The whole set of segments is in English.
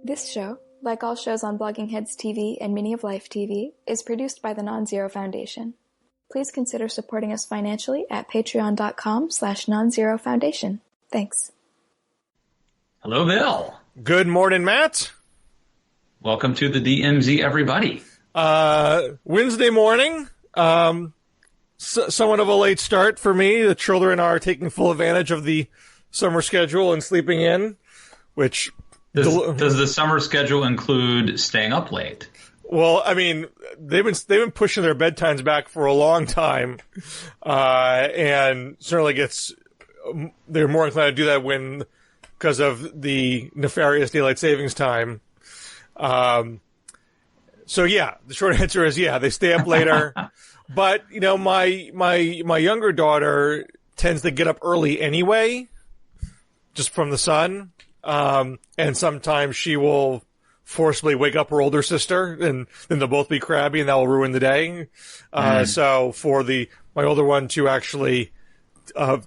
This show, like all shows on Blogging Heads TV and Mini of Life TV, is produced by the Non-Zero Foundation. Please consider supporting us financially at patreon.com/nonzero foundation. Thanks. Hello, Bill. Good morning, Matt. Welcome to the DMZ, everybody. Wednesday morning, somewhat of a late start for me. The children are taking full advantage of the summer schedule and sleeping in, which... Does the summer schedule include staying up late? Well, I mean, they've been pushing their bedtimes back for a long time, and certainly they're more inclined to do that because of the nefarious daylight savings time. So yeah, the short answer is yeah, they stay up later. But you know, my younger daughter tends to get up early anyway, just from the sun. And sometimes she will forcibly wake up her older sister, and then they'll both be crabby, and that will ruin the day. So for my older one to actually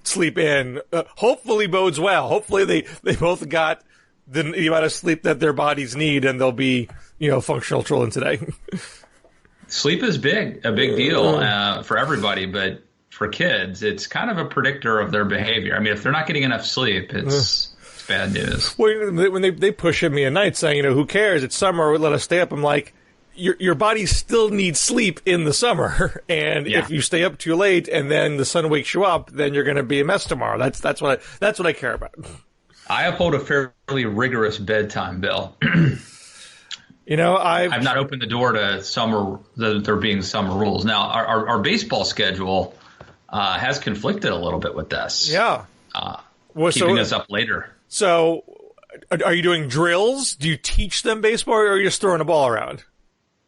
sleep in, hopefully bodes well. Hopefully they both got the amount of sleep that their bodies need, and they'll be functional children today. Sleep is a big deal for everybody, but for kids, it's kind of a predictor of their behavior. I mean, if they're not getting enough sleep, it's bad news. Well, when they push at me at night saying, who cares? It's summer. Let us stay up. I'm like, your body still needs sleep in the summer. And if you stay up too late and then the sun wakes you up, then you're going to be a mess tomorrow. That's what I care about. I uphold a fairly rigorous bedtime, Bill. I've not opened the door to there being summer rules. Now, our baseball schedule has conflicted a little bit with this. Yeah. Keeping us up later. So, are you doing drills? Do you teach them baseball, or are you just throwing a ball around?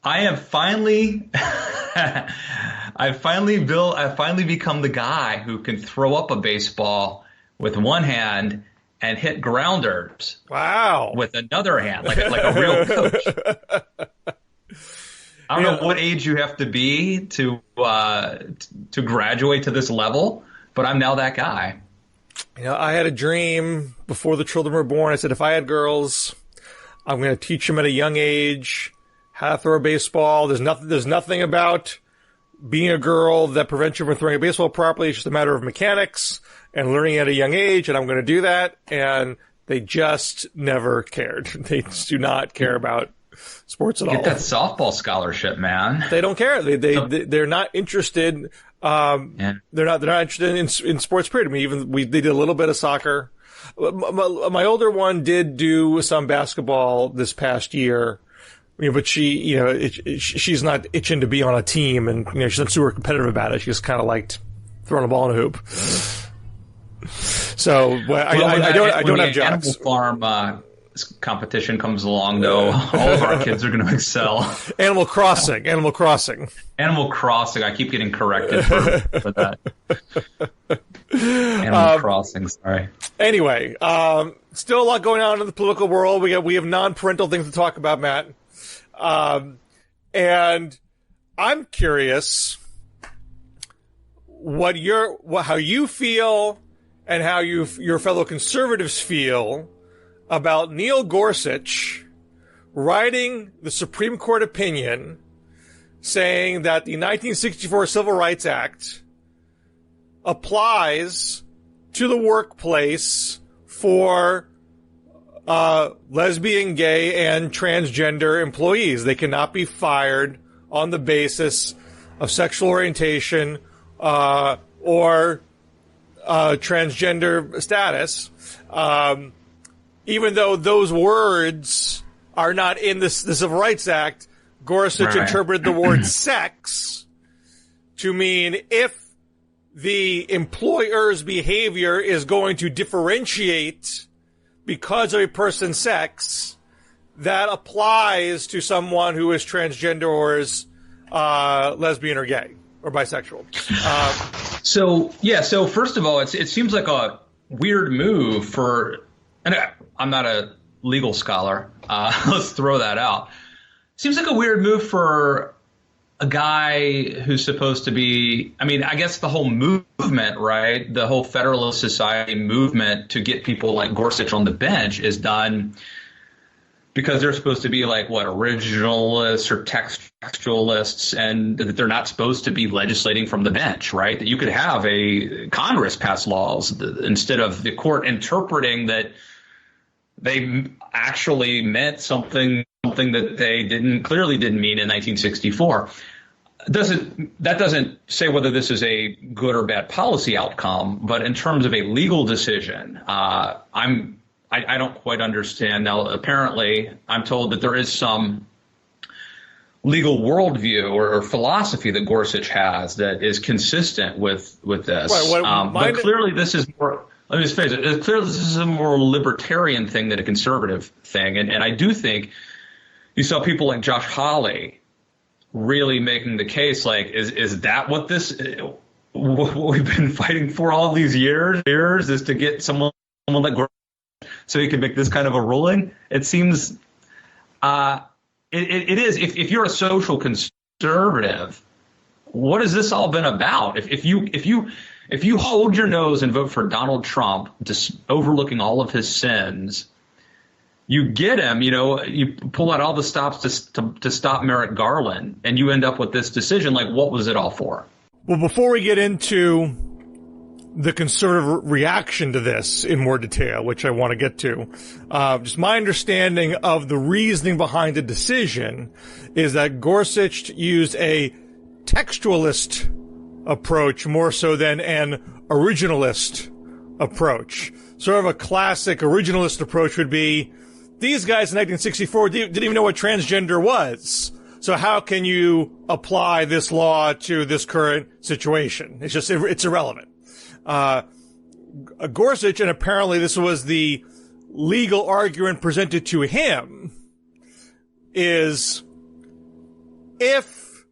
I have finally, I've finally become the guy who can throw up a baseball with one hand and hit grounders. Wow! With another hand, like a real coach. I don't know what age you have to be to graduate to this level, but I'm now that guy. I had a dream before the children were born. I said, if I had girls, I'm going to teach them at a young age how to throw a baseball. There's nothing about being a girl that prevents you from throwing a baseball properly. It's just a matter of mechanics and learning at a young age, and I'm going to do that. And they just never cared. They just do not care about sports at all. Get that softball scholarship, man. They don't care. They're not interested. They're not interested in sports. Period. I mean, they did a little bit of soccer. My older one did do some basketball this past year, but she's not itching to be on a team, and she's not super competitive about it. She just kind of liked throwing a ball in a hoop. So I don't have jobs. Animal Farm competition comes along, though, all of our kids are going to excel. Animal Crossing. I keep getting corrected for that. Animal Crossing, sorry. Anyway, still a lot going on in the political world. We have non-parental things to talk about, Matt. And I'm curious how you feel and how your fellow conservatives feel about Neil Gorsuch writing the Supreme Court opinion saying that the 1964 Civil Rights Act applies to the workplace for lesbian, gay, and transgender employees. They cannot be fired on the basis of sexual orientation or transgender status. Even though those words are not in the Civil Rights Act, Gorsuch interpreted the word sex to mean if the employer's behavior is going to differentiate because of a person's sex, that applies to someone who is transgender or is lesbian or gay or bisexual. So first of all, it seems like a weird move for, and I'm not a legal scholar. Let's throw that out. Seems like a weird move for a guy who's supposed to be, I mean, I guess the whole movement, right? The whole Federalist Society movement to get people like Gorsuch on the bench is done because they're supposed to be like, what, originalists or textualists, and that they're not supposed to be legislating from the bench, right? That you could have a Congress pass laws instead of the court interpreting that they actually meant something that they clearly didn't mean in 1964. That doesn't say whether this is a good or bad policy outcome, but in terms of a legal decision, I don't quite understand. Now, apparently, I'm told that there is some legal worldview or philosophy that Gorsuch has that is consistent with this. Right, but clearly, this is more. Let me just face it. Clearly, this is a more libertarian thing than a conservative thing, and I do think you saw people like Josh Hawley really making the case, like, is that what we've been fighting for all these years is to get someone like Gorsuch so he can make this kind of a ruling? It seems it is. If you're a social conservative, what has this all been about? If you hold your nose and vote for Donald Trump, just overlooking all of his sins, you get him, you pull out all the stops to stop Merrick Garland, and you end up with this decision. Like, what was it all for? Well, before we get into the conservative reaction to this in more detail, which I want to get to, just my understanding of the reasoning behind the decision is that Gorsuch used a textualist approach more so than an originalist approach. Sort of a classic originalist approach would be, these guys in 1964 didn't even know what transgender was. So how can you apply this law to this current situation? It's irrelevant. Gorsuch, and apparently this was the legal argument presented to him, is if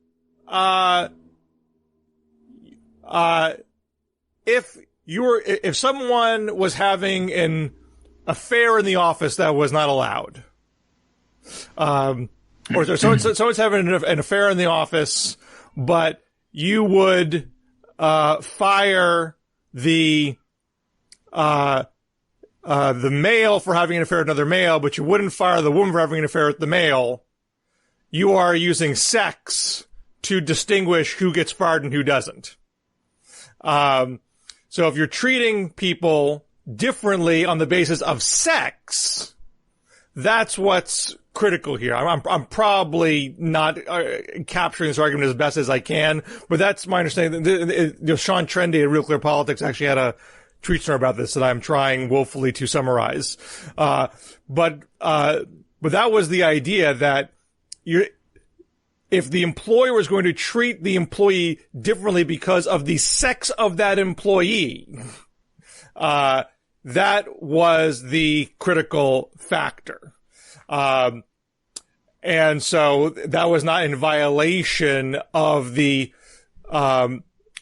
someone was having an affair in the office that was not allowed, or someone's having an affair in the office, but you would fire the male for having an affair with another male, but you wouldn't fire the woman for having an affair with the male, you are using sex to distinguish who gets fired and who doesn't. So if you're treating people differently on the basis of sex, that's what's critical here. I'm probably not capturing this argument as best as I can, but that's my understanding. Sean Trendy at Real Clear Politics actually had a tweet story about this that I'm trying woefully to summarize. But that was the idea that if the employer was going to treat the employee differently because of the sex of that employee, that was the critical factor. And so that was not in violation of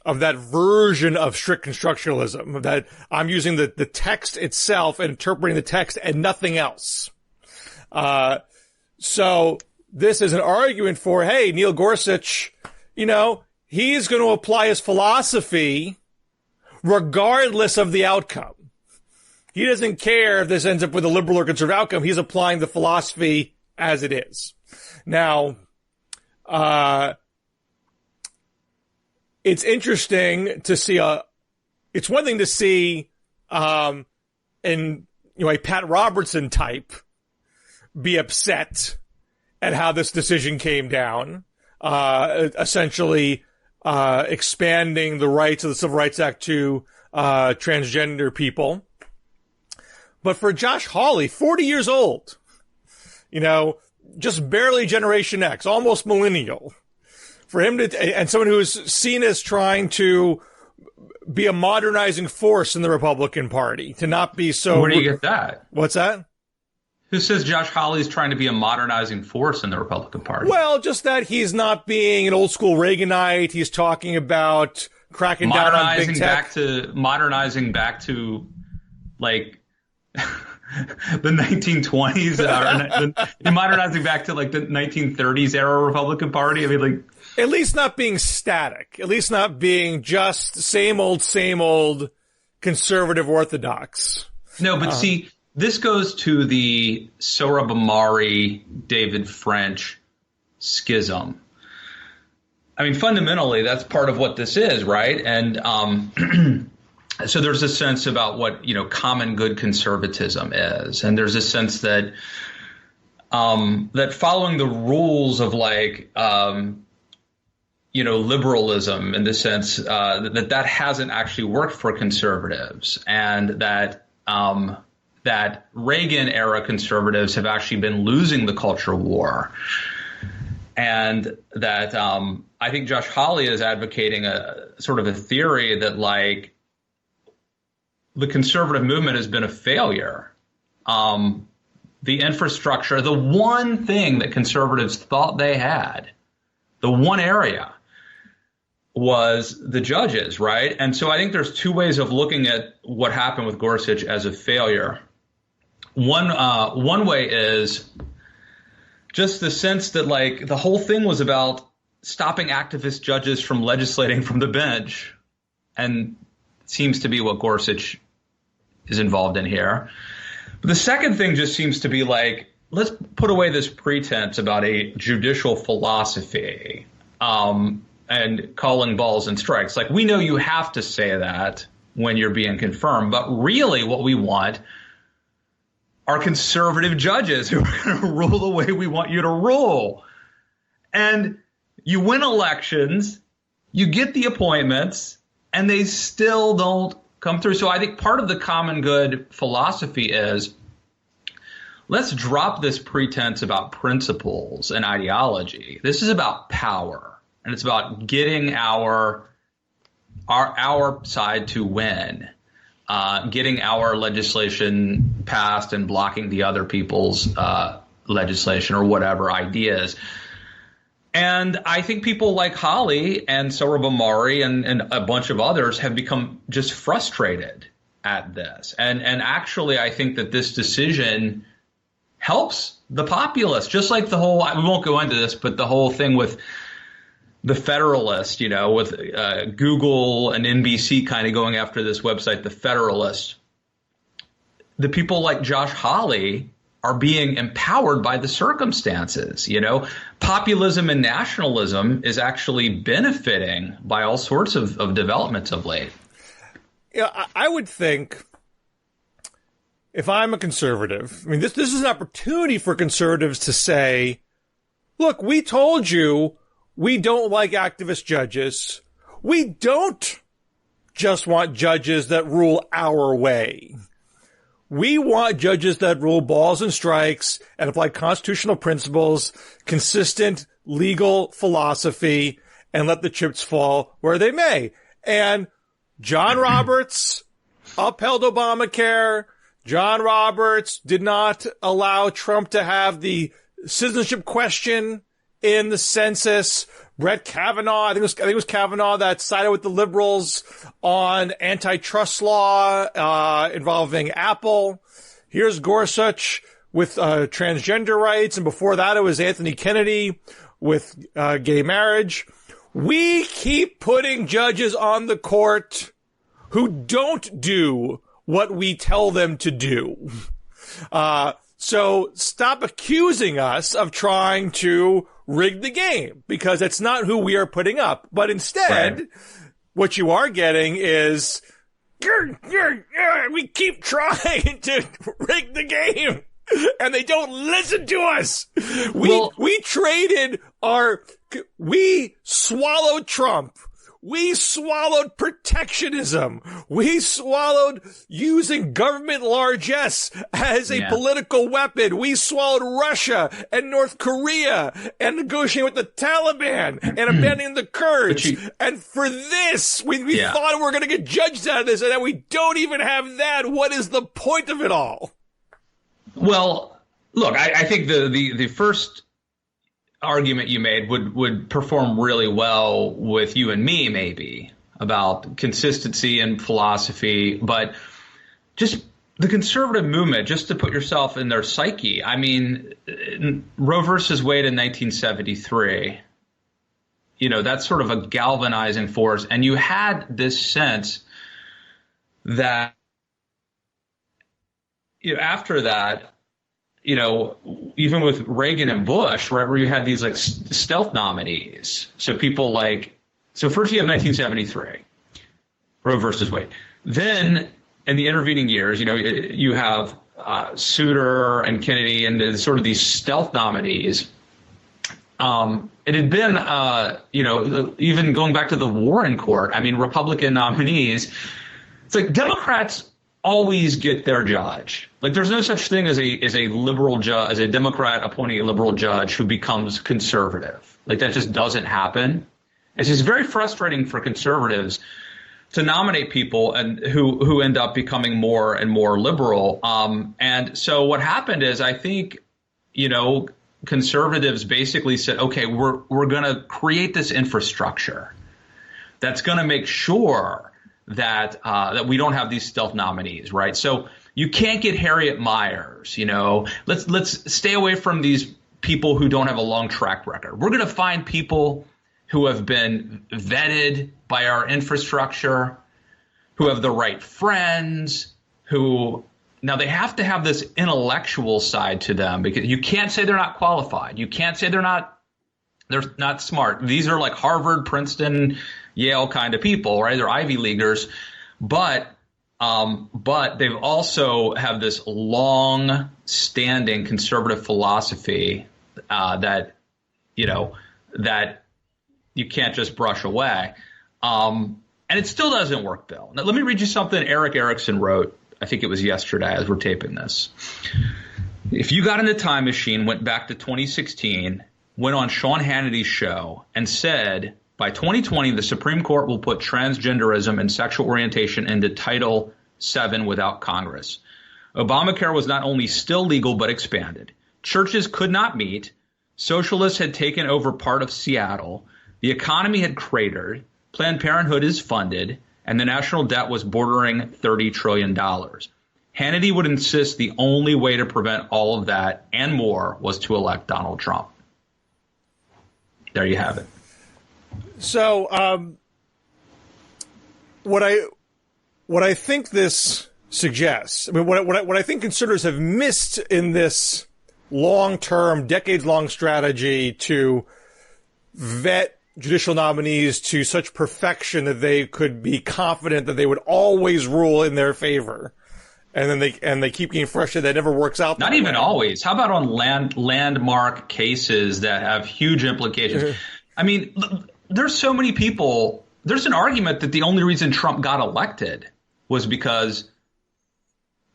of that version of strict constructionalism, that I'm using the text itself and interpreting the text and nothing else. So this is an argument for, hey, Neil Gorsuch, he's going to apply his philosophy regardless of the outcome. He doesn't care if this ends up with a liberal or conservative outcome. He's applying the philosophy as it is. Now, it's interesting to see it's one thing to see, a Pat Robertson type be upset at how this decision came down, essentially, expanding the rights of the Civil Rights Act to, transgender people. But for Josh Hawley, 40 years old, just barely Generation X, almost millennial, for him and someone who is seen as trying to be a modernizing force in the Republican Party, to not be so. Where do you get that? What's that? Who says Josh Hawley's trying to be a modernizing force in the Republican Party? Well, just that he's not being an old school Reaganite. He's talking about cracking down on big tech. Modernizing back to like the 1920s, modernizing back to like the 1930s era Republican Party. I mean, like, at least not being static, at least not being just same old conservative orthodox. No, but see, this goes to the Sohrab Ahmari, David French schism. I mean, fundamentally, that's part of what this is, right? And so there's a sense about what, common good conservatism is. And there's a sense that that following the rules of liberalism, in the sense that hasn't actually worked for conservatives, and that that Reagan era conservatives have actually been losing the culture war. And that I think Josh Hawley is advocating a sort of a theory that the conservative movement has been a failure. The infrastructure, the one thing that conservatives thought they had, the one area, was the judges, right? And so I think there's two ways of looking at what happened with Gorsuch as a failure. One way is just the sense that the whole thing was about stopping activist judges from legislating from the bench, and it seems to be what Gorsuch is involved in here. But the second thing just seems to be let's put away this pretense about a judicial philosophy and calling balls and strikes. We know you have to say that when you're being confirmed, but really what we want are conservative judges who are going to rule the way we want you to rule. And you win elections, you get the appointments, and they still don't come through. So I think part of the common good philosophy is, let's drop this pretense about principles and ideology. This is about power, and it's about getting our side to win, getting our legislation passed and blocking the other people's legislation or whatever ideas. And I think people like Hawley and Sohrab Ahmari and a bunch of others have become just frustrated at this. And actually, I think that this decision helps the populace, just like the whole, we won't go into this, but the whole thing with the Federalist, with Google and NBC kind of going after this website, the Federalist. The people like Josh Hawley are being empowered by the circumstances. Populism and nationalism is actually benefiting by all sorts of developments of late. Yeah, I would think, if I'm a conservative, I mean, this is an opportunity for conservatives to say, look, we told you we don't like activist judges. We don't just want judges that rule our way. We want judges that rule balls and strikes and apply constitutional principles, consistent legal philosophy, and let the chips fall where they may. And John Roberts upheld Obamacare. John Roberts did not allow Trump to have the citizenship question in the census. Brett Kavanaugh, I think it was Kavanaugh that sided with the liberals on antitrust law involving Apple. Here's Gorsuch with transgender rights, and before that it was Anthony Kennedy with gay marriage. We keep putting judges on the court who don't do what we tell them to do. So stop accusing us of trying to rig the game, because that's not who we are putting up. But instead, what you are getting is, we keep trying to rig the game, and they don't listen to us. We swallowed Trump. We swallowed protectionism. We swallowed using government largesse as a political weapon. We swallowed Russia and North Korea and negotiating with the Taliban and abandoning the Kurds. And for this, we thought we were going to get judged out of this, and then we don't even have that. What is the point of it all? Well, look, I think the first argument you made would perform really well with you and me, maybe, about consistency and philosophy, but just the conservative movement, just to put yourself in their psyche, I mean, Roe versus Wade in 1973, that's sort of a galvanizing force. And you had this sense that, after that, even with Reagan and Bush, right, where you had these like stealth nominees. So people so first you have 1973, Roe versus Wade. Then in the intervening years, you have Souter and Kennedy and sort of these stealth nominees. It had been, even going back to the Warren Court, I mean, Republican nominees. It's like Democrats always get their judge. Like, there's no such thing as a liberal judge, as a Democrat appointing a liberal judge who becomes conservative. Like, that just doesn't happen. It's just very frustrating for conservatives to nominate people and who end up becoming more and more liberal. And so what happened is, I think, conservatives basically said, okay, we're going to create this infrastructure that's going to make sure that we don't have these stealth nominees, right? So you can't get Harriet Miers, let's stay away from these people who don't have a long track record. We're going to find people who have been vetted by our infrastructure, who have the right friends, now they have to have this intellectual side to them, because you can't say they're not qualified. You can't say they're not smart. These are like Harvard, Princeton, Yale kind of people, right? They're Ivy Leaguers, but they've also have this long-standing conservative philosophy that you can't just brush away. And it still doesn't work, Bill. Now, let me read you something Eric Erickson wrote. I think it was yesterday as we're taping this. If you got in the time machine, went back to 2016, went on Sean Hannity's show and said, by 2020, the Supreme Court will put transgenderism and sexual orientation into Title VII without Congress. Obamacare was not only still legal, but expanded. Churches could not meet. Socialists had taken over part of Seattle. The economy had cratered. Planned Parenthood is funded. And the national debt was bordering $30 trillion. Hannity would insist the only way to prevent all of that and more was to elect Donald Trump. There you have it. So what I think this suggests, I mean, what I think conservatives have missed in this long-term, decades-long strategy to vet judicial nominees to such perfection that they could be confident that they would always rule in their favor, and then they keep getting frustrated that never works out. Not even always. How about on landmark cases that have huge implications? I mean, there's so many people. There's an argument that the only reason Trump got elected was because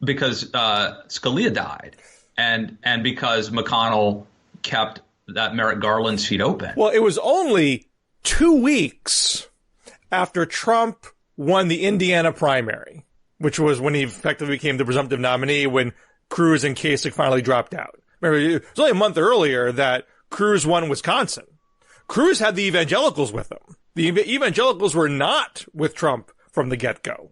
Scalia died, and because McConnell kept that Merrick Garland seat open. Well, it was only 2 weeks after Trump won the Indiana primary, which was when he effectively became the presumptive nominee, when Cruz and Kasich finally dropped out. Remember, it was only a month earlier that Cruz won Wisconsin. Cruz had the evangelicals with him. The evangelicals were not with Trump from the get-go.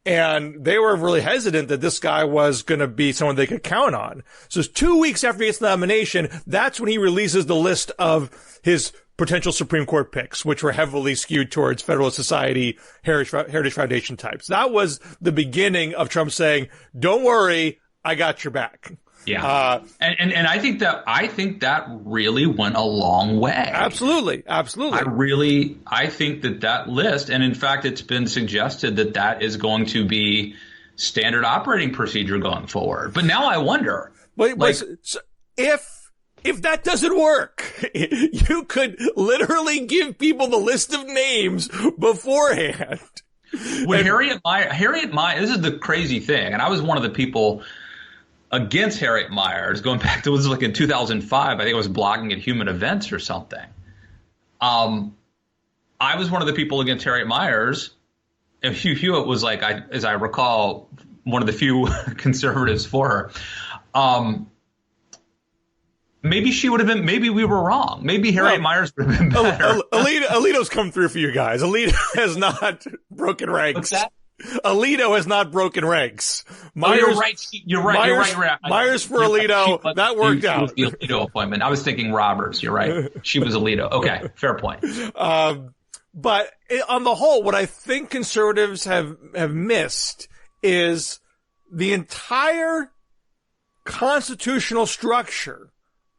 And they were really hesitant that this guy was going to be someone they could count on. So it's 2 weeks after he gets the nomination, that's when he releases the list of his potential Supreme Court picks, which were heavily skewed towards Federalist Society, Heritage Foundation types. That was the beginning of Trump saying, don't worry, I got your back. Yeah. And I think that really went a long way. Absolutely. Absolutely. I think that list, and in fact, it's been suggested that is going to be standard operating procedure going forward. But now I wonder, so if that doesn't work, you could literally give people the list of names beforehand. Harriet Miers, this is the crazy thing. And I was one of the people against Harriet Miers, going back to, it was like in 2005, I think I was blogging at Human Events or something. I was one of the people against Harriet Miers, and Hugh Hewitt was like, as I recall, one of the few conservatives for her. Maybe she would have been, maybe we were wrong. Maybe Harriet Miers would have been better. Alito's come through for you guys. Alito has not broken ranks. What's that? Alito has not broken ranks. Myers, you're right. You're right. Myers for Alito. That worked out. She was the Alito appointment. I was thinking Roberts. You're right. She was Alito. Okay. Fair point. But on the whole, what I think conservatives have missed is the entire constitutional structure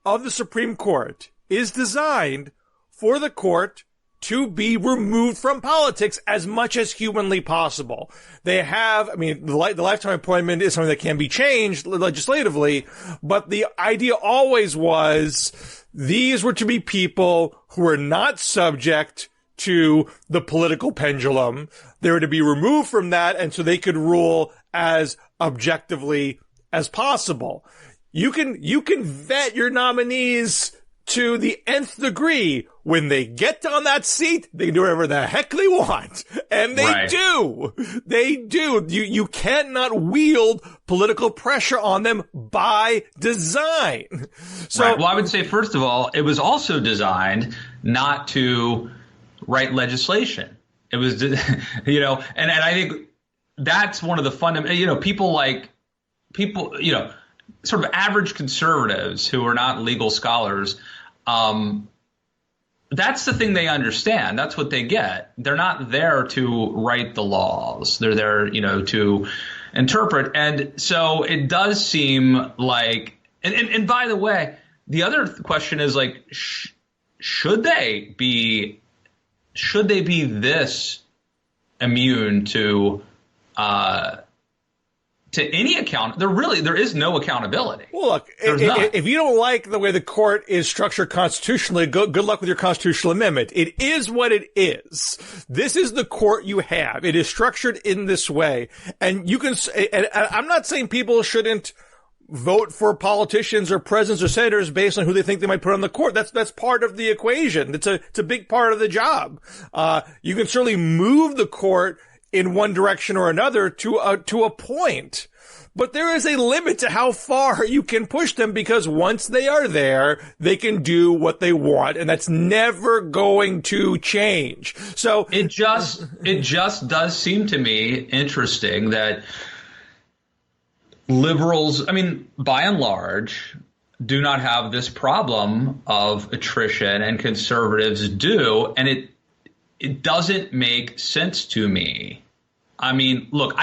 of the Supreme Court is designed for the court to be removed from politics as much as humanly possible. They have, the lifetime appointment is something that can be changed legislatively, but the idea always was these were to be people who were not subject to the political pendulum. They were to be removed from that, and so they could rule as objectively as possible. You can vet your nominees to the nth degree. When they get on that seat, they can do whatever the heck they want. And they do. They do. You cannot wield political pressure on them by design. So, Well, I would say, first of all, it was also designed not to write legislation. It was, and I think that's one of the fundamental, people, sort of average conservatives who are not legal scholars, that's the thing they understand. That's what they get. They're not there to write the laws. They're there, to interpret. And so it does seem like, and by the way, the other question is like, should they be this immune to any account? There is no accountability. Well, look, if you don't like the way the court is structured constitutionally, good luck with your constitutional amendment. It is what it is. This is the court you have. It is structured in this way. And you can, and I'm not saying people shouldn't vote for politicians or presidents or senators based on who they think they might put on the court. That's part of the equation. It's a big part of the job. You can certainly move the court in one direction or another to a point. But there is a limit to how far you can push them, because once they are there, they can do what they want, and that's never going to change. So it just does seem to me interesting that liberals, by and large, do not have this problem of attrition, and conservatives do, and it doesn't make sense to me. Look,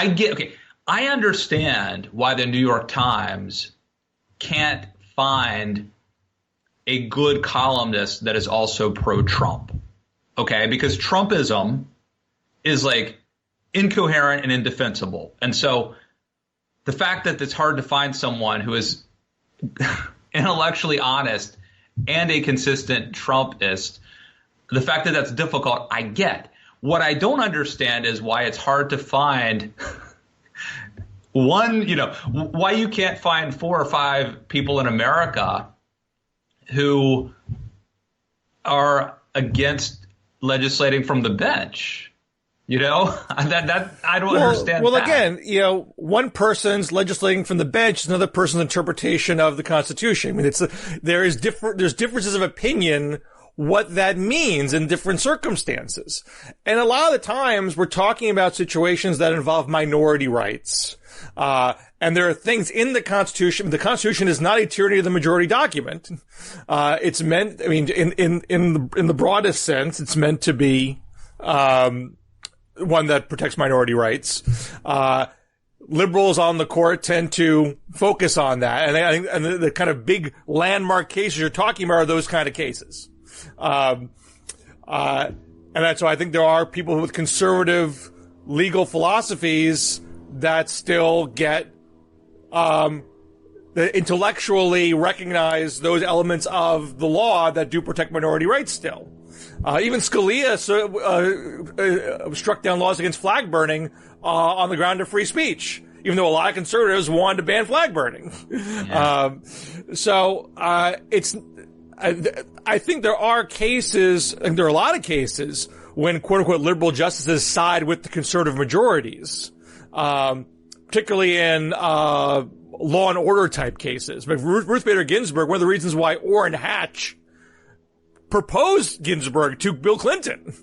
I understand why the New York Times can't find a good columnist that is also pro-Trump. Okay? Because Trumpism is like incoherent and indefensible. And so the fact that it's hard to find someone who is intellectually honest and a consistent Trumpist, the fact that that's difficult, I get. What I don't understand is why it's hard to find why you can't find 4 or 5 people in America who are against legislating from the bench. That I don't understand. Well, again, one person's legislating from the bench is another person's interpretation of the Constitution. There's differences of opinion what that means in different circumstances. And a lot of the times we're talking about situations that involve minority rights. And there are things in the Constitution. The Constitution is not a tyranny of the majority document. It's meant, in the broadest sense, it's meant to be, one that protects minority rights. Liberals on the court tend to focus on that. And I think the kind of big landmark cases you're talking about are those kind of cases. And that's why I think there are people with conservative legal philosophies that still get, that intellectually recognize those elements of the law that do protect minority rights still. Even Scalia struck down laws against flag burning on the ground of free speech, even though a lot of conservatives wanted to ban flag burning. Yeah. I think there are cases, and there are a lot of cases, when quote-unquote liberal justices side with the conservative majorities, particularly in law and order type cases. But Ruth Bader Ginsburg, one of the reasons why Orrin Hatch proposed Ginsburg to Bill Clinton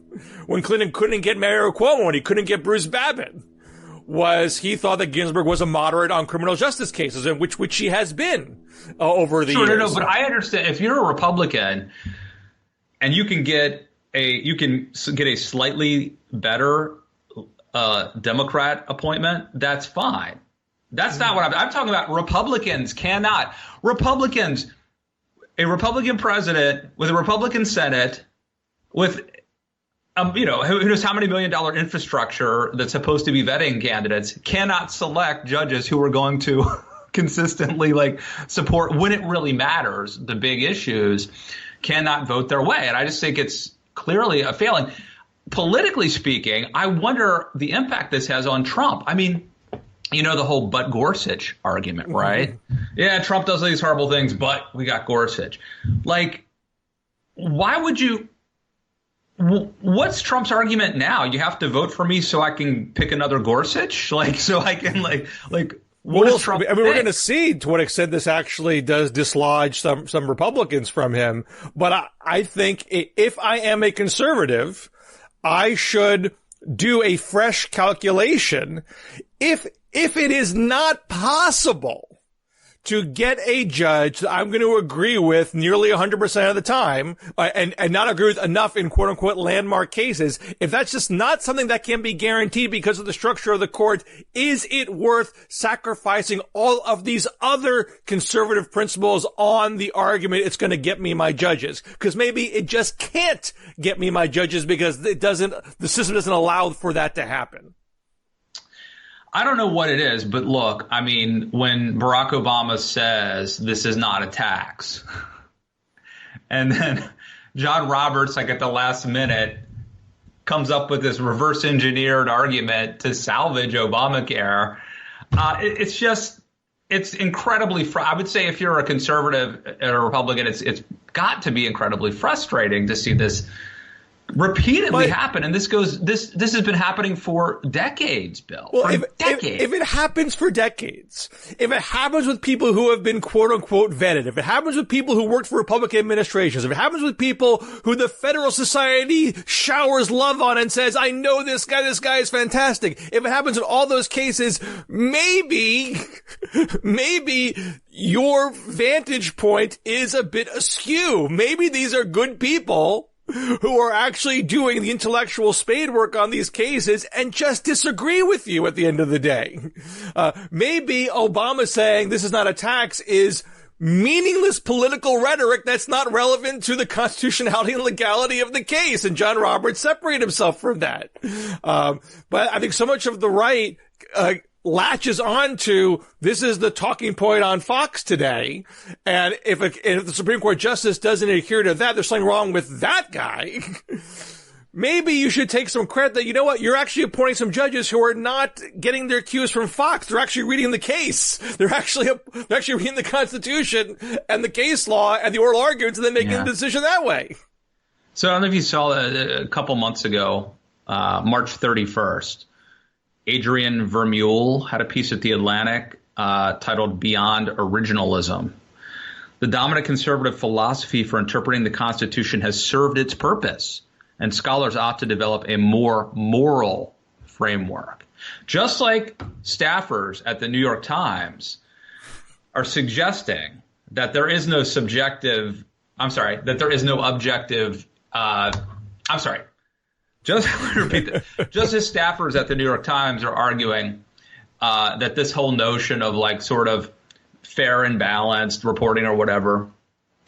when Clinton couldn't get Mario Cuomo and he couldn't get Bruce Babbitt, was he thought that Ginsburg was a moderate on criminal justice cases, and which she has been over the years. No, but I understand if you're a Republican and you can get a slightly better Democrat appointment, that's fine. That's not what I'm talking about. Republicans cannot. A Republican president with a Republican Senate with who knows how many $1 million infrastructure that's supposed to be vetting candidates cannot select judges who are going to consistently support when it really matters. The big issues cannot vote their way. And I just think it's clearly a failing. Politically speaking, I wonder the impact this has on Trump. I mean, the whole but Gorsuch argument, right? Yeah, Trump does these horrible things, but we got Gorsuch. Why would you? What's Trump's argument now? You have to vote for me so I can pick another Gorsuch? So I can what does Trump think? We're going to see to what extent this actually does dislodge some Republicans from him. But I think if I am a conservative, I should do a fresh calculation. If it is not possible to get a judge that I'm going to agree with nearly 100% of the time, and not agree with enough in quote unquote landmark cases, if that's just not something that can be guaranteed because of the structure of the court, is it worth sacrificing all of these other conservative principles on the argument it's going to get me my judges? Because maybe it just can't get me my judges because the system doesn't allow for that to happen. I don't know what it is, but look, I mean, when Barack Obama says this is not a tax, and then John Roberts, at the last minute, comes up with this reverse engineered argument to salvage Obamacare, it's incredibly, I would say if you're a conservative or a Republican, it's got to be incredibly frustrating to see this repeatedly happen, and this has been happening for decades, Bill. Well, if it happens for decades, if it happens with people who have been quote unquote vetted, if it happens with people who worked for Republican administrations, if it happens with people who the Federal Society showers love on and says, I know this guy is fantastic. If it happens in all those cases, maybe your vantage point is a bit askew. Maybe these are good people who are actually doing the intellectual spade work on these cases and just disagree with you at the end of the day. Maybe Obama saying this is not a tax is meaningless political rhetoric that's not relevant to the constitutionality and legality of the case, and John Roberts separated himself from that. But I think so much of the right latches on to this is the talking point on Fox today, and if the Supreme Court justice doesn't adhere to that, there's something wrong with that guy. Maybe you should take some credit that, you know what, you're actually appointing some judges who are not getting their cues from Fox. They're actually reading the case. They're actually reading the Constitution and the case law and the oral arguments, and then making a decision that way. So I don't know if you saw a couple months ago, March 31st, Adrian Vermeule had a piece at The Atlantic titled Beyond Originalism. The dominant conservative philosophy for interpreting the Constitution has served its purpose, and scholars ought to develop a more moral framework. Just like staffers at the New York Times are suggesting that there is no objective, just as staffers at the New York Times are arguing that this whole notion of sort of fair and balanced reporting or whatever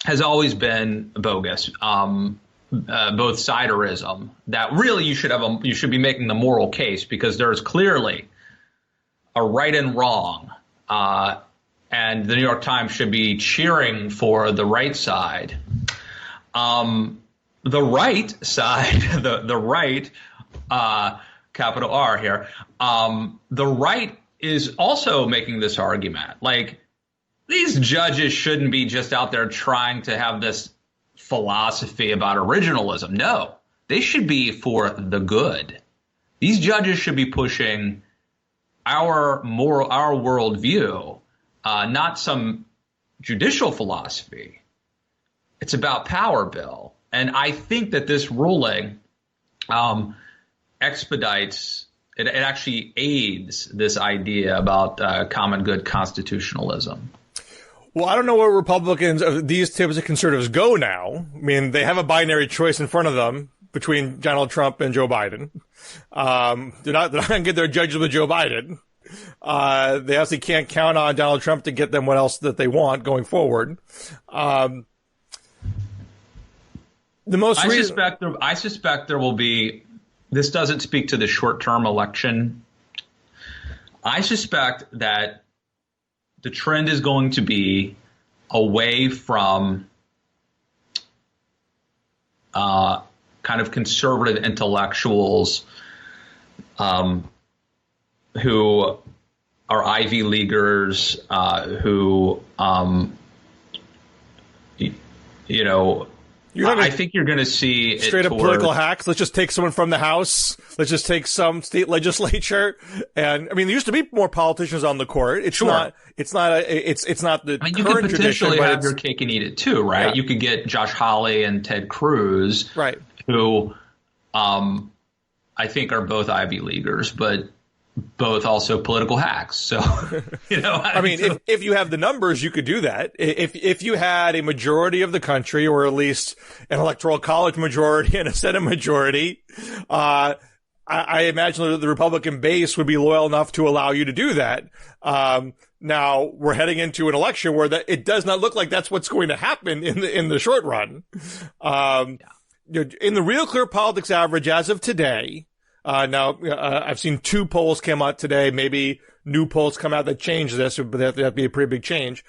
has always been bogus, both siderism, that really you should be making the moral case because there is clearly a right and wrong, and the New York Times should be cheering for the right side. The right side, the right, capital R here, the right is also making this argument. These judges shouldn't be just out there trying to have this philosophy about originalism. No, they should be for the good. These judges should be pushing our worldview, not some judicial philosophy. It's about power, Bill. And I think that this ruling expedites it actually aids this idea about common good constitutionalism. Well, I don't know where Republicans, these types of conservatives, go now. I mean, they have a binary choice in front of them between Donald Trump and Joe Biden. They're not going to get their judges with Joe Biden. They obviously can't count on Donald Trump to get them what else that they want going forward. I suspect there will be. This doesn't speak to the short-term election. I suspect that the trend is going to be away from kind of conservative intellectuals who are Ivy Leaguers, who, I think you're going to see straight up political hacks. Let's just take someone from the House. Let's just take some state legislature. And I mean, there used to be more politicians on the court. It's not the I mean, you current could potentially tradition, have your cake and eat it too, right? Yeah. You could get Josh Hawley and Ted Cruz, right, who I think are both Ivy Leaguers, but both also political hacks. So, I mean, if you have the numbers, you could do that. If you had a majority of the country, or at least an electoral college majority and a Senate majority, I imagine that the Republican base would be loyal enough to allow you to do that. Now we're heading into an election where it does not look like that's what's going to happen in the short run. In the Real Clear Politics average as of today, I've seen 2 polls come out today. Maybe new polls come out that change this, but that'd be a pretty big change.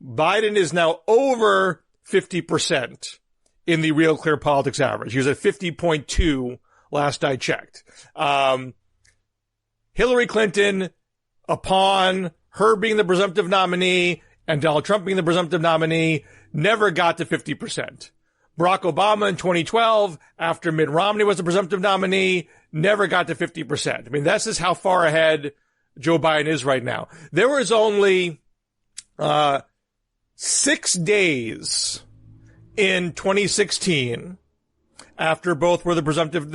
Biden is now over 50% in the Real Clear Politics average. He was at 50.2 last I checked. Hillary Clinton, upon her being the presumptive nominee and Donald Trump being the presumptive nominee, never got to 50%. Barack Obama in 2012, after Mitt Romney was the presumptive nominee, never got to 50%. I mean, this is how far ahead Joe Biden is right now. There was only 6 days in 2016 after both were the presumptive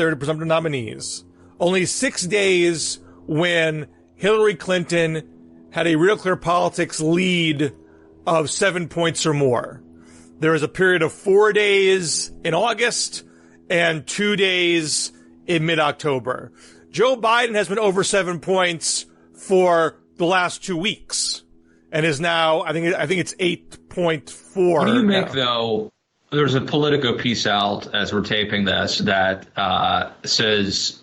nominees. Only 6 days when Hillary Clinton had a Real Clear Politics lead of 7 points or more. There was a period of 4 days in August and 2 days in mid-October. Joe Biden has been over 7 points for the last 2 weeks and is now, I think it's 8.4. What do you make, though? There's a Politico piece out as we're taping this that says,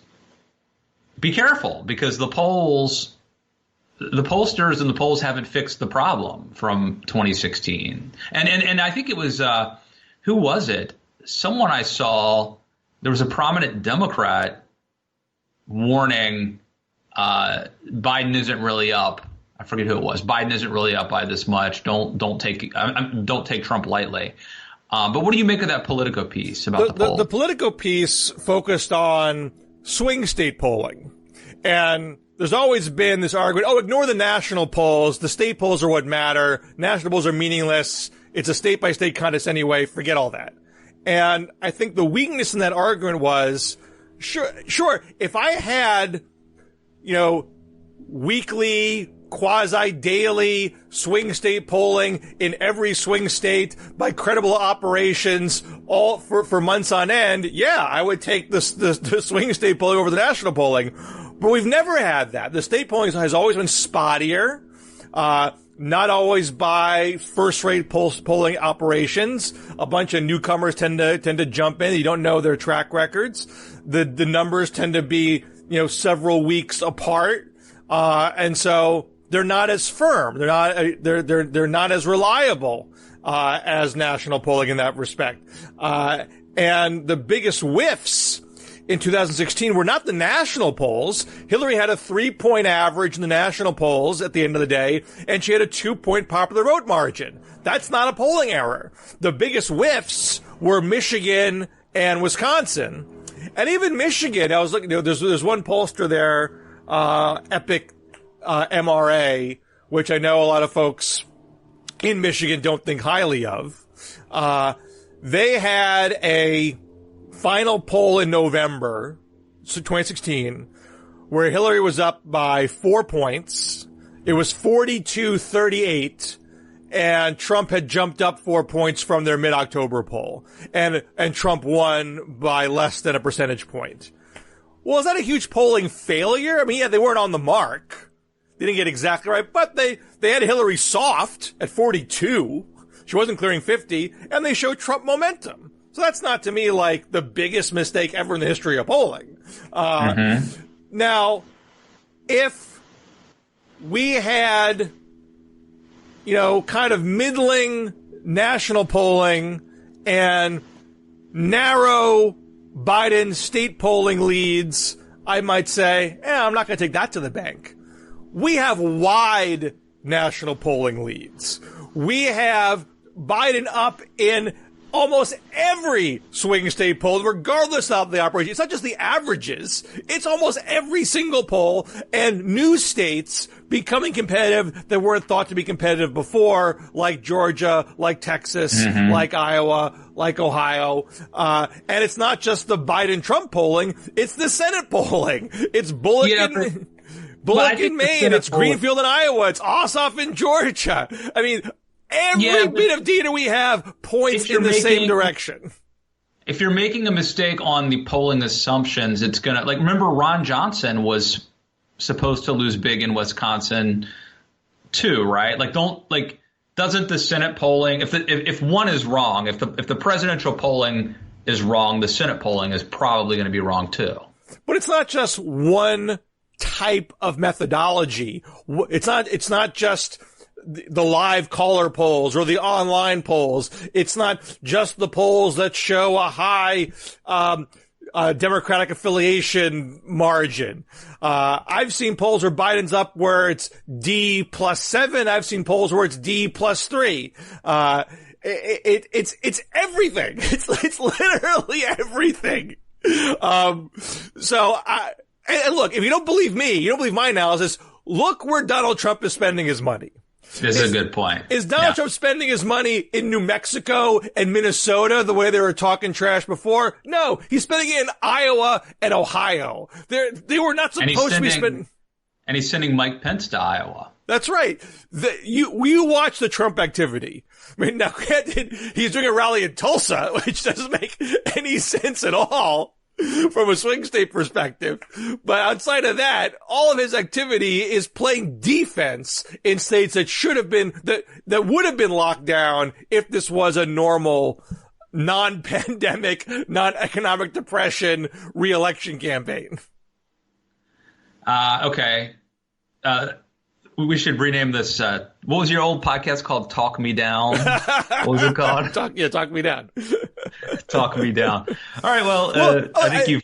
be careful, because the pollsters and the polls haven't fixed the problem from 2016. And I think it was, who was it? Someone I saw, there was a prominent Democrat warning Biden isn't really up. I forget who it was. Biden isn't really up by this much. Don't take Trump lightly. But what do you make of that Politico piece about the poll? The Politico piece focused on swing state polling. And there's always been this argument, ignore the national polls. The state polls are what matter. National polls are meaningless. It's a state-by-state contest anyway. Forget all that. And I think the weakness in that argument was, sure, if I had, weekly, quasi-daily swing state polling in every swing state by credible operations all for months on end, yeah, I would take the swing state polling over the national polling. But we've never had that. The state polling has always been spottier, not always by first-rate polling operations. A bunch of newcomers tend to jump in. You don't know their track records. The numbers tend to be, several weeks apart. And so they're not as firm. They're not as reliable, as national polling in that respect. And the biggest whiffs in 2016 were not the national polls. Hillary had a 3-point average in the national polls at the end of the day, and she had a 2-point popular vote margin. That's not a polling error. The biggest whiffs were Michigan and Wisconsin. And even Michigan, I was looking, there's one pollster there, Epic MRA, which I know a lot of folks in Michigan don't think highly of. They had a final poll in November, so 2016, where Hillary was up by 4 points. It was 42-38, and Trump had jumped up 4 points from their mid-October poll, and Trump won by less than a percentage point. Well, is that a huge polling failure? I mean, yeah, they weren't on the mark. They didn't get exactly right, but they had Hillary soft at 42. She wasn't clearing 50, and they showed Trump momentum. So that's not, to me, like the biggest mistake ever in the history of polling. Now, if we had, kind of middling national polling and narrow Biden state polling leads, I might say, I'm not going to take that to the bank. We have wide national polling leads. We have Biden up in almost every swing state poll, regardless of the operation. It's not just the averages. It's almost every single poll, and new states becoming competitive that weren't thought to be competitive before, like Georgia, like Texas, like Iowa, like Ohio. And it's not just the Biden-Trump polling. It's the Senate polling. It's Bullock in Maine. It's Greenfield in Iowa. It's Ossoff in Georgia. I mean, every bit of data we have points in the same direction. If you're making a mistake on the polling assumptions, it's going to, remember Ron Johnson was supposed to lose big in Wisconsin too, right? Doesn't the Senate polling, if one is wrong, if the presidential polling is wrong, the Senate polling is probably going to be wrong too. But it's not just one type of methodology. It's not just the live caller polls or the online polls. It's not just the polls that show a high Democratic affiliation margin. I've seen polls where Biden's up where it's D +7. I've seen polls where it's D +3. It's everything. It's literally everything. And look, if you don't believe me, you don't believe my analysis, look where Donald Trump is spending his money. This is a good point. Is Donald Trump spending his money in New Mexico and Minnesota the way they were talking trash before? No, he's spending it in Iowa and Ohio. They were not supposed to be spending. And he's sending Mike Pence to Iowa. That's right. You watch the Trump activity. I mean, now granted, he's doing a rally in Tulsa, which doesn't make any sense at all from a swing state perspective. But outside of that, all of his activity is playing defense in states that should have been, that would have been locked down if this was a normal, non-pandemic, non-economic depression re-election campaign. Okay. We should rename this, what was your old podcast called? Talk Me Down? What was it called? Talk Me Down. Talk Me Down. All right, well I think you've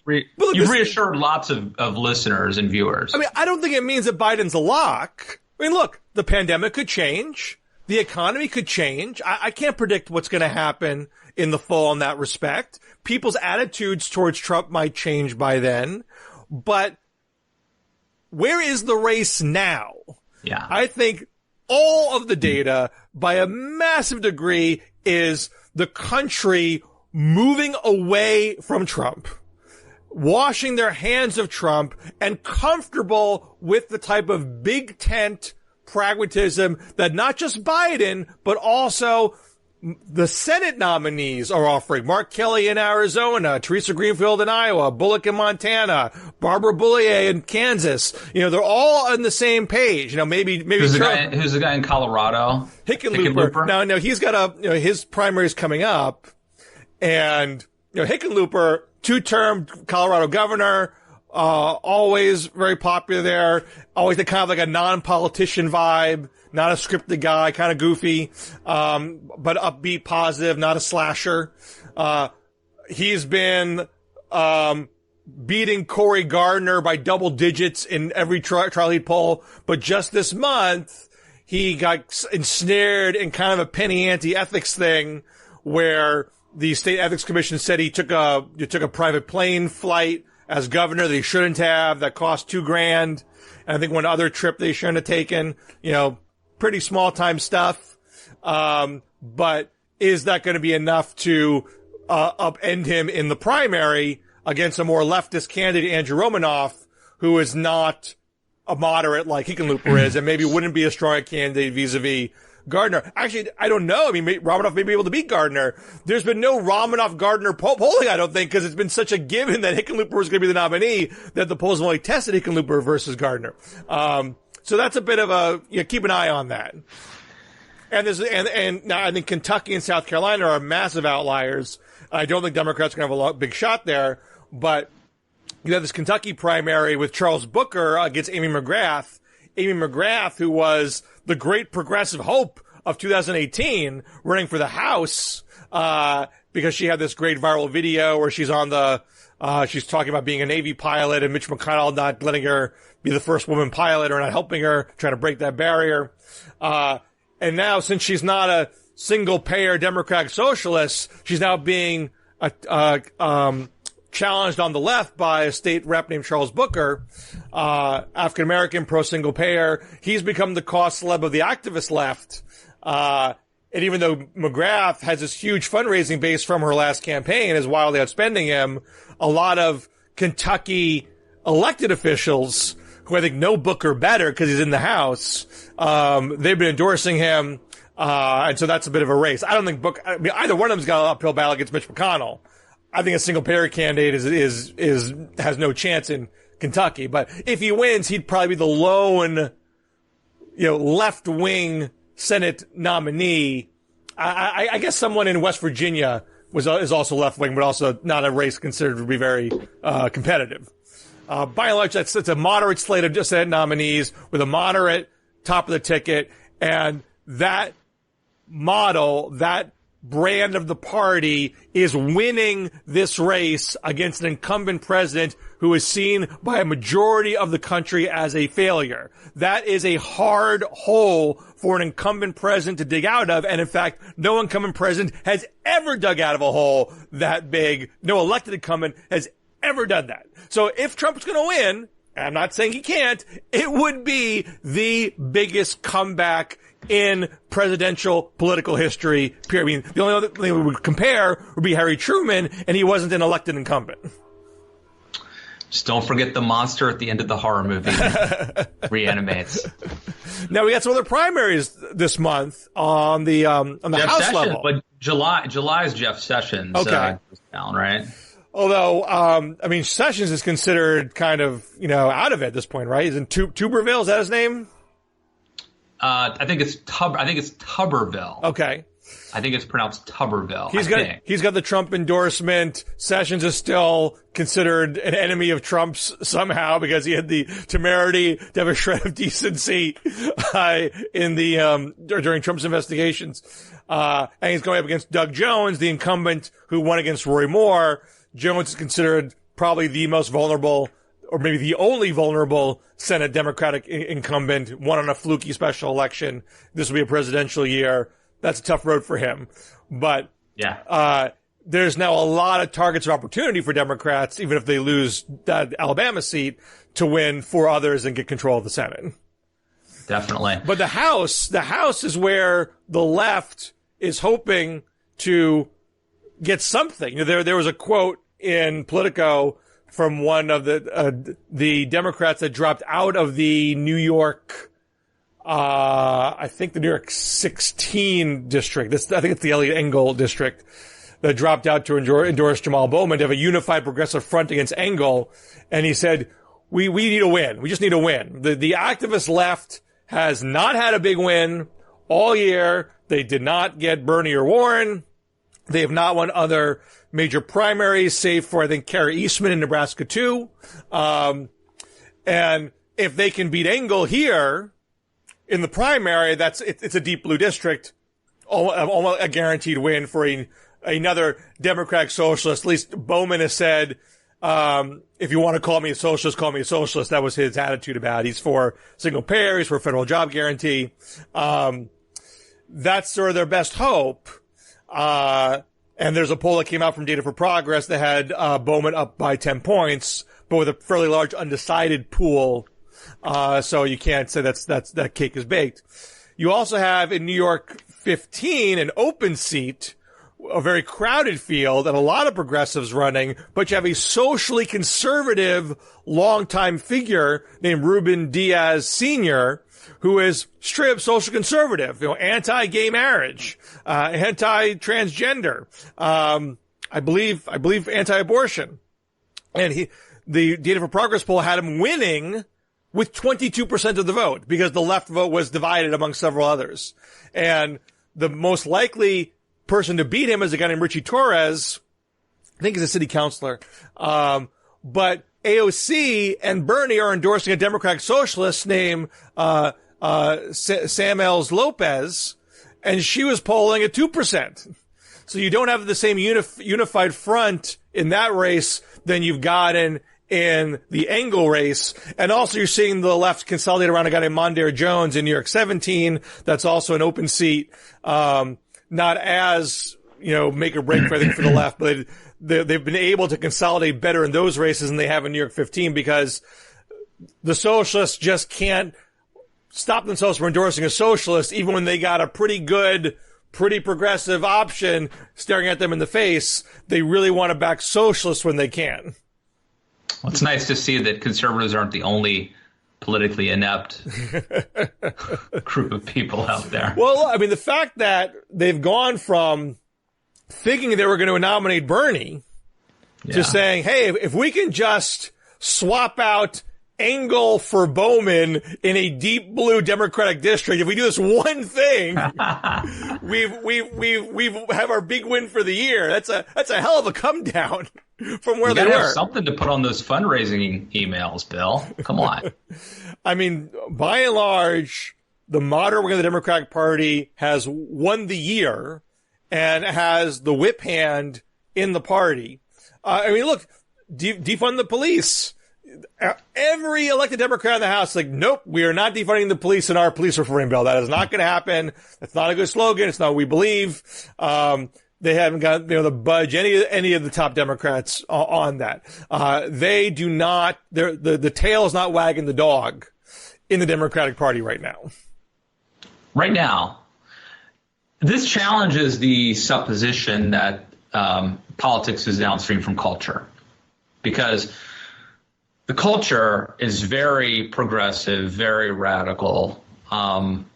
reassured lots of listeners and viewers. I mean, I don't think it means that Biden's a lock. I mean, look, the pandemic could change. The economy could change. I can't predict what's going to happen in the fall in that respect. People's attitudes towards Trump might change by then. But where is the race now? Yeah. I think all of the data, by a massive degree, is the country moving away from Trump, washing their hands of Trump, and comfortable with the type of big tent pragmatism that not just Biden, but also the Senate nominees are offering. Mark Kelly in Arizona, Teresa Greenfield in Iowa, Bullock in Montana, Barbara Bollier in Kansas. They're all on the same page. Maybe who's the guy in Colorado? Hickenlooper. Now he's got his primary's coming up, and Hickenlooper, 2-term Colorado governor, always very popular there. Always the kind of like a non-politician vibe. Not a scripted guy, kind of goofy, but upbeat, positive, not a slasher. He's been beating Cory Gardner by double digits in every trial lead poll, but just this month, he got ensnared in kind of a penny ante ethics thing where the state ethics commission said he took a private plane flight as governor that he shouldn't have, that cost $2,000. And I think one other trip they shouldn't have taken, pretty small time stuff. But is that going to be enough to upend him in the primary against a more leftist candidate, Andrew Romanoff, who is not a moderate like Hickenlooper is, and maybe wouldn't be a strong candidate vis-a-vis Gardner. Actually, I don't know. I mean, Romanoff may be able to beat Gardner. There's been no Romanoff-Gardner polling, I don't think, because it's been such a given that Hickenlooper was going to be the nominee that the polls have only tested Hickenlooper versus Gardner. So that's a bit of a, keep an eye on that. And now I think Kentucky and South Carolina are massive outliers. I don't think Democrats are going to have a big shot there, but you have this Kentucky primary with Charles Booker against Amy McGrath. Amy McGrath, who was the great progressive hope of 2018, running for the House, because she had this great viral video where she's she's talking about being a Navy pilot and Mitch McConnell not letting her be the first woman pilot or not helping her, trying to break that barrier. And now, since she's not a single-payer Democratic socialist, she's now being challenged on the left by a state rep named Charles Booker, African-American, pro-single-payer. He's become the cause celeb of the activist left. And even though McGrath has this huge fundraising base from her last campaign, is wildly outspending him, a lot of Kentucky elected officials, who I think know Booker better because he's in the House, they've been endorsing him. And so that's a bit of a race. I don't think either one of them's got an uphill battle against Mitch McConnell. I think a single payer candidate has no chance in Kentucky. But if he wins, he'd probably be the lone, left wing Senate nominee. I guess someone in West Virginia is also left wing, but also not a race considered to be very competitive. By and large, it's a moderate slate of Senate nominees with a moderate top of the ticket, and that model, that brand of the party is winning this race against an incumbent president who is seen by a majority of the country as a failure. That is a hard hole for an incumbent president to dig out of. And in fact, no incumbent president has ever dug out of a hole that big. No elected incumbent has ever done that. So if Trump's going to win, and I'm not saying he can't, it would be the biggest comeback in presidential political history, period. I mean, the only other thing we would compare would be Harry Truman, and he wasn't an elected incumbent. Just don't forget the monster at the end of the horror movie reanimates. Now we got some other primaries this month on the Jeff House Sessions, level. But July is Jeff Sessions. Okay. Down, right? Although, Sessions is considered kind of, out of it at this point, right? He's in Tuberville. Is that his name? I think it's Tuberville. Okay. I think it's pronounced Tuberville. He's got the Trump endorsement. Sessions is still considered an enemy of Trump's somehow because he had the temerity to have a shred of decency during Trump's investigations. And he's going up against Doug Jones, the incumbent who won against Roy Moore. Jones is considered probably the most vulnerable, or maybe the only vulnerable Senate Democratic incumbent, won on a fluky special election. This will be a presidential year. That's a tough road for him. But there's now a lot of targets of opportunity for Democrats, even if they lose that Alabama seat, to win 4 others and get control of the Senate. Definitely. But the House is where the left is hoping to get something. There was a quote in Politico from one of the Democrats that dropped out of the New York, I think the New York 16 district. I think it's the Elliot Engel district that dropped out to endorse Jamal Bowman to have a unified progressive front against Engel. And he said, we need a win. We just need a win. The activist left has not had a big win all year. They did not get Bernie or Warren. They have not won other major primaries, save for, I think, Kara Eastman in Nebraska, too. And if they can beat Engel here in the primary, it's a deep blue district, almost a guaranteed win for another Democratic socialist. At least Bowman has said, if you want to call me a socialist, call me a socialist. That was his attitude about it. He's for single payer. He's for federal job guarantee. That's sort of their best hope. And there's a poll that came out from Data for Progress that had Bowman up by 10 points, but with a fairly large undecided pool. So you can't say that cake is baked. You also have in New York 15 an open seat a very crowded field and a lot of progressives running, but you have a socially conservative longtime figure named Ruben Diaz Sr., who is straight up social conservative, anti-gay marriage, anti-transgender, I believe anti-abortion. And the Data for Progress poll had him winning with 22% of the vote because the left vote was divided among several others. And the most likely person to beat him is a guy named Richie Torres. I think he's a city councilor. But AOC and Bernie are endorsing a Democratic socialist named Sam Els Lopez, and she was polling at 2%. So you don't have the same unified front in that race than you've got in the Engel race. And also you're seeing the left consolidate around a guy named Mondaire Jones in New York 17. That's also an open seat. Not as, make or break, I think, for the left, but they've been able to consolidate better in those races than they have in New York 15 because the socialists just can't stop themselves from endorsing a socialist even when they got a pretty good, pretty progressive option staring at them in the face. They really want to back socialists when they can. Well, it's nice to see that conservatives aren't the only politically inept group of people out there. Well, I mean, the fact that they've gone from thinking they were going to nominate Bernie to saying, hey, if we can just swap out Engel for Bowman in a deep blue Democratic district, if we do this one thing, we have our big win for the year. That's a hell of a come down from where they were. Have something to put on those fundraising emails, Bill. Come on. I mean, by and large, the moderate wing of the Democratic Party has won the year and has the whip hand in the party. I mean, look, defund the police. Every elected Democrat in the House is like, nope, we are not defunding the police in our police reform bill. That is not going to happen. That's not a good slogan. It's not what we believe. They haven't got, the budge any of the top Democrats on that. They do not, the tail is not wagging the dog in the Democratic Party right now. Right now, this challenges the supposition that politics is downstream from culture, because the culture is very progressive, very radical, and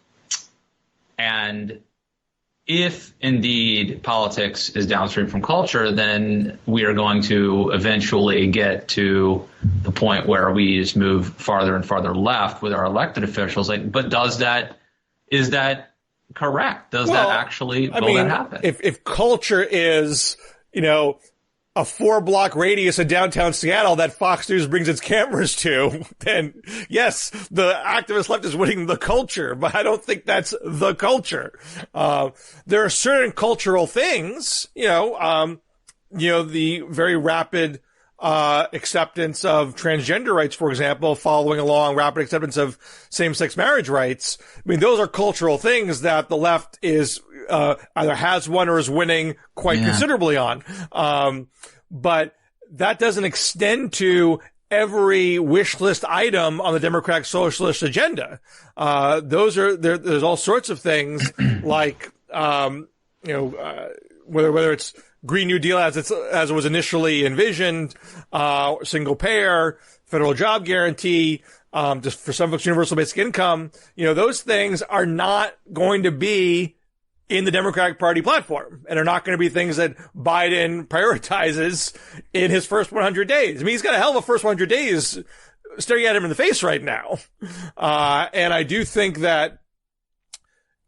if indeed politics is downstream from culture, then we are going to eventually get to the point where we just move farther and farther left with our elected officials. But is that correct? Will that happen? If culture is, a 4-block radius of downtown Seattle that Fox News brings its cameras to, then yes, the activist left is winning the culture, but I don't think that's the culture. There are certain cultural things, the very rapid acceptance of transgender rights, for example, following along rapid acceptance of same-sex marriage rights. I mean, those are cultural things that the left is either has won or is winning quite considerably on. But that doesn't extend to every wish list item on the Democratic Socialist agenda. There's all sorts of things like, whether it's Green New Deal as it was initially envisioned, single payer, federal job guarantee, just for some folks, universal basic income. Those things are not going to be in the Democratic Party platform and are not going to be things that Biden prioritizes in his first 100 days. I mean, he's got a hell of a first 100 days staring at him in the face right now. And I do think that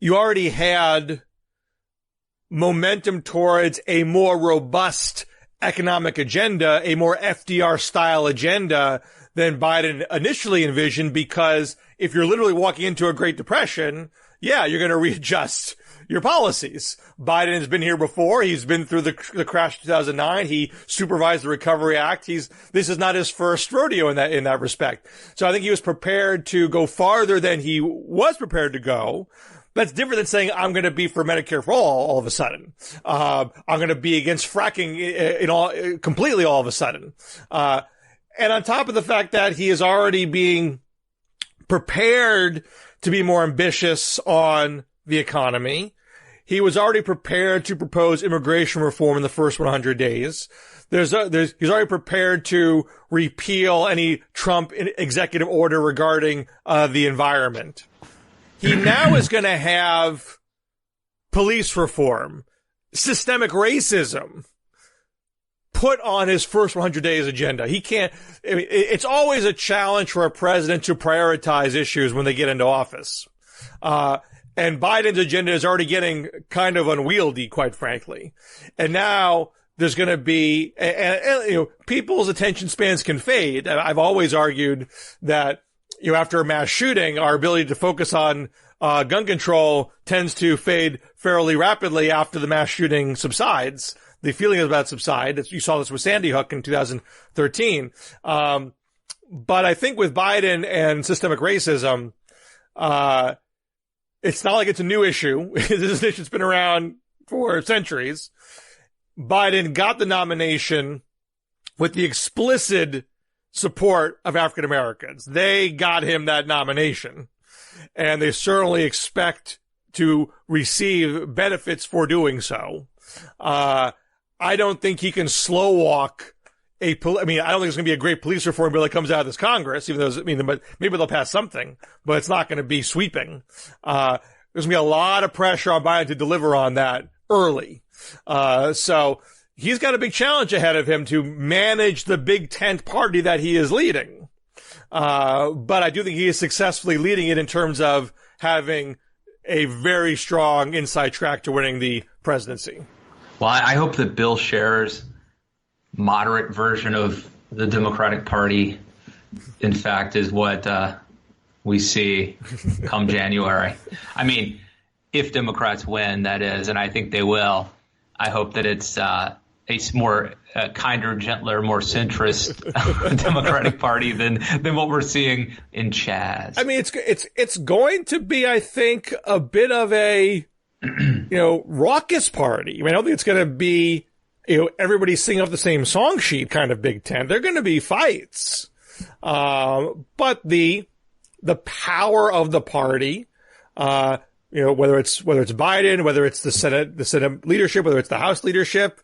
you already had momentum towards a more robust economic agenda, a more FDR style agenda than Biden initially envisioned, because if you're literally walking into a Great Depression, you're going to readjust your policies. Biden has been here before. He's been through the crash of 2009. He supervised the Recovery Act. This is not his first rodeo in that respect. So I think he was prepared to go farther than he was prepared to go. That's different than saying, I'm going to be for Medicare for all of a sudden. I'm going to be against fracking completely all of a sudden. And on top of the fact that he is already being prepared to be more ambitious on the economy, he was already prepared to propose immigration reform in the first 100 days. He's already prepared to repeal any Trump executive order regarding the environment. He now is going to have police reform, systemic racism put on his first 100 days agenda. He can't, I mean, it's always a challenge for a president to prioritize issues when they get into office. And Biden's agenda is already getting kind of unwieldy, quite frankly. And now there's going to be, people's attention spans can fade. I've always argued that, after a mass shooting, our ability to focus on gun control tends to fade fairly rapidly after the mass shooting subsides. The feeling is about to subside. You saw this with Sandy Hook in 2013. But I think with Biden and systemic racism, it's not like it's a new issue. This is an issue that's been around for centuries. Biden got the nomination with the explicit support of African Americans. They got him that nomination, and they certainly expect to receive benefits for doing so. I don't think he can slow walk I don't think it's going to be a great police reform bill that comes out of this Congress, even though, but maybe they'll pass something, but it's not going to be sweeping. There's going to be a lot of pressure on Biden to deliver on that early. So he's got a big challenge ahead of him to manage the big tent party that he is leading. But I do think he is successfully leading it in terms of having a very strong inside track to winning the presidency. Well, I hope that Bill Scher's moderate version of the Democratic Party, in fact, is what we see come January. I mean, if Democrats win, that is, and I think they will, I hope that it's a more kinder, gentler, more centrist Democratic Party than what we're seeing in Chaz. I mean, it's going to be, I think, a bit of a raucous party. I mean, I don't think it's going to be everybody singing off the same song sheet kind of Big Ten. They're going to be fights, but the power of the party, whether it's Biden, whether it's the Senate leadership, whether it's the House leadership,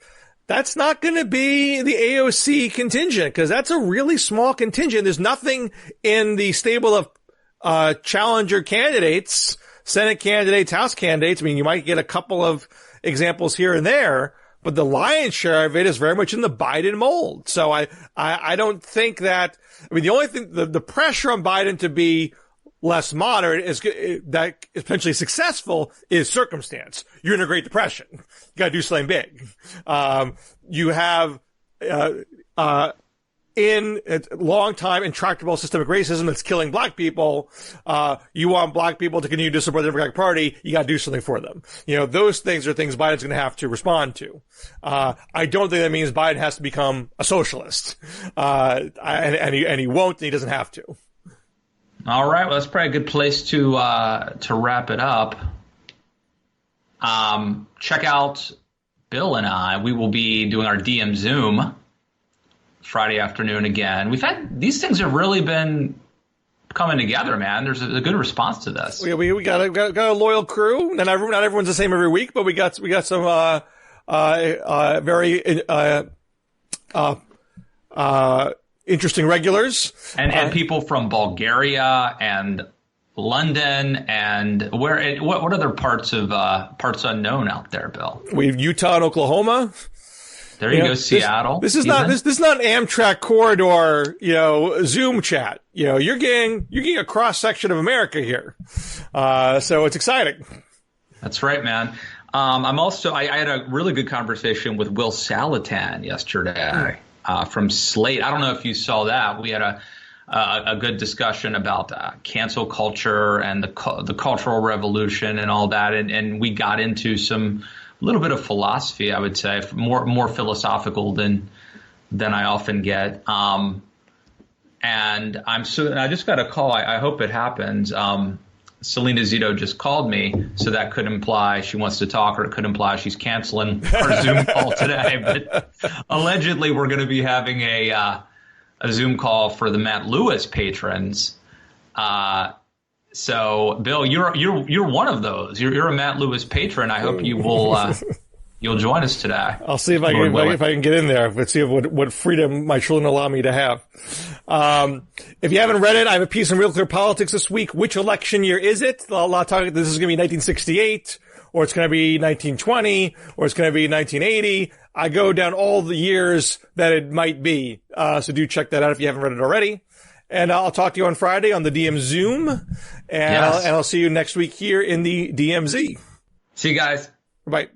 that's not going to be the AOC contingent, because that's a really small contingent. There's nothing in the stable of challenger candidates, Senate candidates, House candidates. I mean, you might get a couple of examples here and there, but the lion's share of it is very much in the Biden mold. So I don't think that, the only thing, the pressure on Biden to be less moderate that is potentially successful is circumstance. You're in a Great Depression. You got to do something big. You have in long time intractable systemic racism that's killing black people. You want black people to continue to support the Democratic Party. You got to do something for them. Those things are things Biden's going to have to respond to. I don't think that means Biden has to become a socialist. And he won't, and he doesn't have to. All right. Well, that's probably a good place to wrap it up. Check out Bill and I. We will be doing our DM Zoom Friday afternoon again. These things have really been coming together, man. There's a good response to this. We got a loyal crew. And not everyone's the same every week, but we got some very interesting regulars and people from Bulgaria and London and what other parts unknown out there, Bill? We have Utah and Oklahoma. There you go, Seattle. This is not an Amtrak corridor, Zoom chat. You're getting a cross section of America here. So it's exciting. That's right, man. I had a really good conversation with Will Salatan yesterday. From Slate. I don't know if you saw that. We had a good discussion about cancel culture and the cultural revolution and all that, and we got into a little bit of philosophy, I would say, more philosophical than I often get. And I just got a call. I hope it happens. Selena Zito just called me, so that could imply she wants to talk, or it could imply she's canceling our Zoom call today. But allegedly, we're going to be having a Zoom call for the Matt Lewis patrons. So, Bill, you're one of those. You're a Matt Lewis patron. I hope you will you'll join us today. I'll see if I can get in there. Let's see what freedom my children allow me to have. If you haven't read it, I have a piece in Real Clear Politics this week. Which election year is it? A lot of talk. This is going to be 1968, or it's going to be 1920, or it's going to be 1980. I go down all the years that it might be. So do check that out if you haven't read it already. And I'll talk to you on Friday on the DM Zoom. And I'll see you next week here in the DMZ. See you guys. Bye.